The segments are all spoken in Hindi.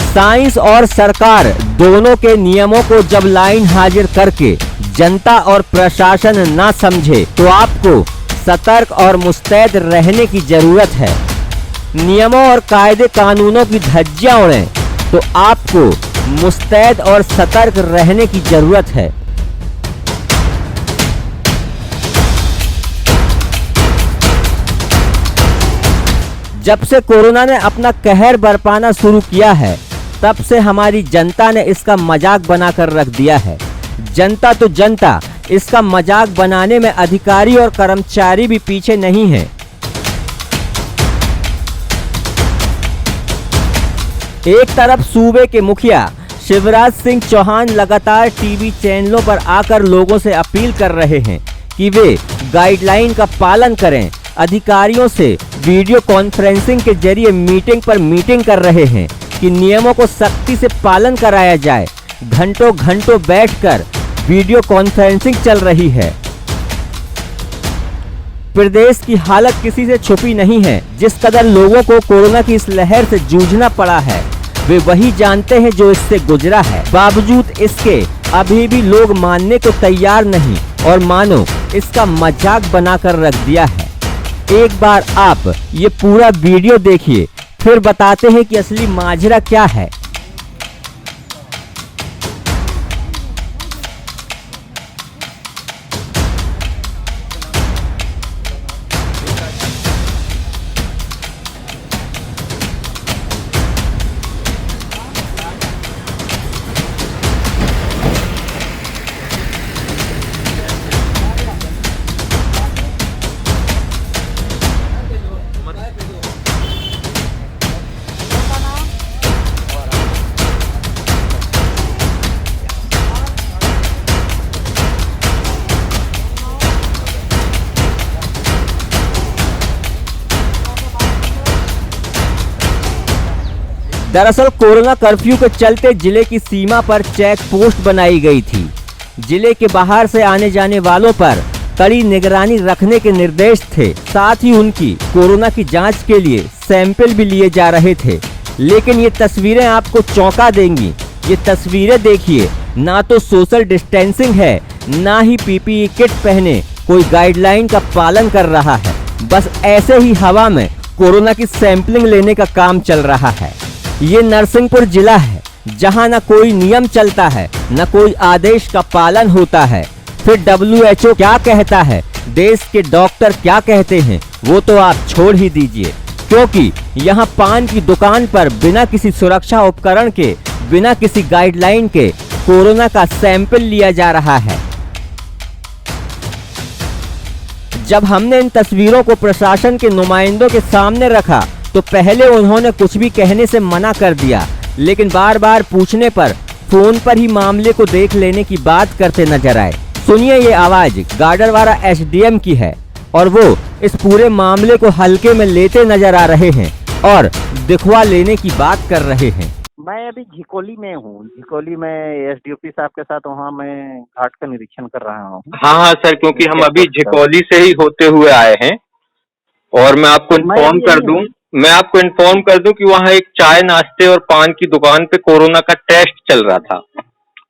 साइंस और सरकार दोनों के नियमों को जब लाइन हाजिर करके जनता और प्रशासन ना समझे तो आपको सतर्क और मुस्तैद रहने की जरूरत है। नियमों और कायदे कानूनों की धज्जियां उड़ें तो आपको मुस्तैद और सतर्क रहने की जरूरत है। जब से कोरोना ने अपना कहर बरपाना शुरू किया है तब से हमारी जनता ने इसका मजाक बनाकर रख दिया है। जनता तो जनता, इसका मजाक बनाने में अधिकारी और कर्मचारी भी पीछे नहीं हैं। एक तरफ सूबे के मुखिया शिवराज सिंह चौहान लगातार टीवी चैनलों पर आकर लोगों से अपील कर रहे हैं कि वे गाइडलाइन का पालन करें। अधिकारियों से वीडियो कॉन्फ्रेंसिंग के जरिए मीटिंग पर मीटिंग कर रहे हैं कि नियमों को सख्ती से पालन कराया जाए। घंटों घंटों बैठकर वीडियो कॉन्फ्रेंसिंग चल रही है। प्रदेश की हालत किसी से छुपी नहीं है। जिस कदर लोगों को कोरोना की इस लहर से जूझना पड़ा है वे वही जानते हैं जो इससे गुजरा है। बावजूद इसके अभी भी लोग मानने को तैयार नहीं और मानो इसका मजाक बनाकर रख दिया है। एक बार आप ये पूरा वीडियो देखिए, फिर बताते हैं कि असली माजरा क्या है। दरअसल कोरोना कर्फ्यू के चलते जिले की सीमा पर चेक पोस्ट बनाई गई थी। जिले के बाहर से आने जाने वालों पर कड़ी निगरानी रखने के निर्देश थे। साथ ही उनकी कोरोना की जांच के लिए सैंपल भी लिए जा रहे थे। लेकिन ये तस्वीरें आपको चौंका देंगी। ये तस्वीरें देखिए, ना तो सोशल डिस्टेंसिंग है, ना ही पीपीई किट पहने कोई गाइडलाइन का पालन कर रहा है। बस ऐसे ही हवा में कोरोना की सैंपलिंग लेने का काम चल रहा है। ये नरसिंहपुर जिला है जहां न कोई नियम चलता है, न कोई आदेश का पालन होता है। फिर WHO क्या कहता है, देश के डॉक्टर क्या कहते हैं, वो तो आप छोड़ ही दीजिए, क्योंकि यहाँ पान की दुकान पर बिना किसी सुरक्षा उपकरण के, बिना किसी गाइडलाइन के कोरोना का सैंपल लिया जा रहा है। जब हमने इन तस्वीरों को प्रशासन के नुमाइंदों के सामने रखा तो पहले उन्होंने कुछ भी कहने से मना कर दिया, लेकिन बार बार पूछने पर फोन पर ही मामले को देख लेने की बात करते नजर आए। सुनिए ये आवाज गाडरवारा SDM की है और वो इस पूरे मामले को हल्के में लेते नजर आ रहे हैं और दिखवा लेने की बात कर रहे हैं। मैं अभी झिकोली में हूँ। झिकोली में SDOP साहब के साथ वहाँ मैं घाट का निरीक्षण कर रहा हूँ। हाँ सर, क्योंकि हम अभी झिकोली से ही होते हुए आए हैं और मैं आपको इन्फॉर्म कर दूं कि वहाँ एक चाय नाश्ते और पान की दुकान पे कोरोना का टेस्ट चल रहा था।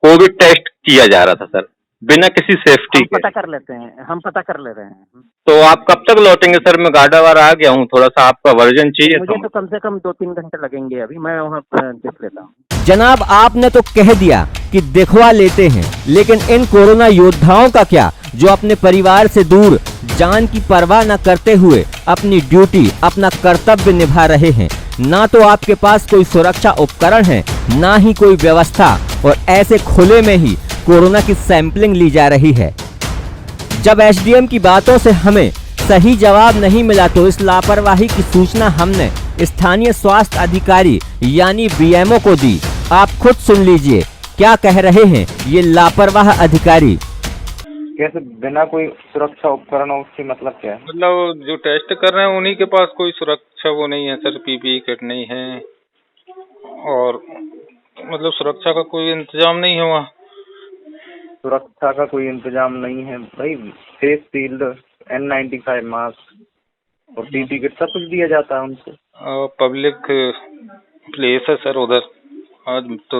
कोविड टेस्ट किया जा रहा था सर, बिना किसी सेफ्टी के। पता कर लेते हैं, हम पता कर ले रहे हैं। तो आप कब तक लौटेंगे सर? मैं गाडावारा आ गया हूँ, थोड़ा सा आपका वर्जन चाहिए। मुझे तो कम से कम 2-3 घंटे लगेंगे। अभी मैं वहाँ देख लेता हूँ। जनाब, आपने तो कह दिया कि दिखवा लेते हैं, लेकिन इन कोरोना योद्धाओं का क्या, जो अपने परिवार से दूर जान की परवाह न करते हुए अपनी ड्यूटी, अपना कर्तव्य निभा रहे हैं। ना तो आपके पास कोई सुरक्षा उपकरण है, ना ही कोई व्यवस्था, और ऐसे खुले में ही कोरोना की सैंपलिंग ली जा रही है। जब SDM की बातों से हमें सही जवाब नहीं मिला तो इस लापरवाही की सूचना हमने स्थानीय स्वास्थ्य अधिकारी यानी BMO को दी। आप खुद सुन लीजिए क्या कह रहे हैं ये लापरवाह अधिकारी। कैसे बिना कोई सुरक्षा उपकरण, उसकी मतलब क्या है? मतलब जो टेस्ट कर रहे हैं उन्हीं के पास कोई सुरक्षा वो नहीं है सर, PPE किट नहीं है और मतलब सुरक्षा का कोई इंतजाम नहीं है वहाँ। सुरक्षा का कोई इंतजाम नहीं है भाई। फेस शील्ड, N95 मास्क और PPE किट सब कुछ दिया जाता है उनको। पब्लिक प्लेस है सर उधर। आज तो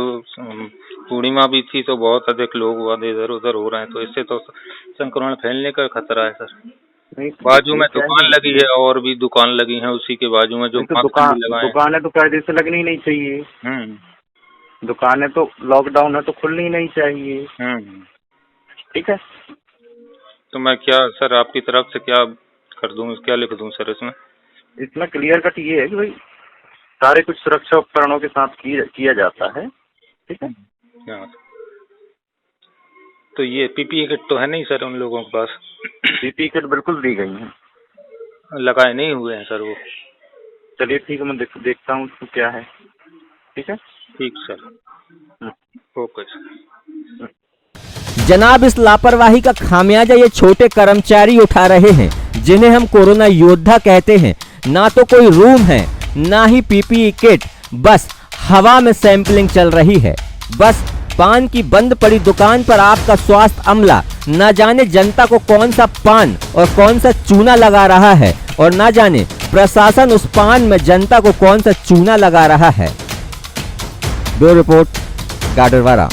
पूर्णिमा भी थी तो बहुत अधिक लोग वाद इधर उधर हो रहे हैं, तो इससे तो संक्रमण फैलने का खतरा है सर। नहीं, बाजू में क्या दुकान लगी है और भी दुकान लगी है उसी के बाजू में जो तो मास्क दुकान भी लगाए हैं। दुकानें तो कायदे से लगनी ही नहीं चाहिए। दुकानें तो लॉकडाउन है तो खुलनी ही नहीं चाहिए। ठीक है, तो मैं क्या सर आपकी तरफ से क्या कर दूं, क्या लिख दूं सर इसमें? इतना क्लियर कट ये है कि भाई सारे कुछ सुरक्षा उपकरणों के साथ किया जाता है। ठीक है, हाँ। तो ये पीपीई किट तो है नहीं सर उन लोगों के पास? पीपीई किट बिल्कुल दी गई है, लगाए नहीं हुए हैं सर वो। चलिए ठीक है, मैं देखता हूँ उसको क्या है। ठीक है, ठीक सर, ओके सर। जनाब, इस लापरवाही का खामियाजा ये छोटे कर्मचारी उठा रहे हैं जिन्हें हम कोरोना योद्धा कहते हैं। ना तो कोई रूम है, ना ही पीपीई किट, बस हवा में सैंपलिंग चल रही है। बस पान की बंद पड़ी दुकान पर आपका स्वास्थ्य अमला न जाने जनता को कौन सा पान और कौन सा चूना लगा रहा है, और न जाने प्रशासन उस पान में जनता को कौन सा चूना लगा रहा है। Bureau report, Gadarwara.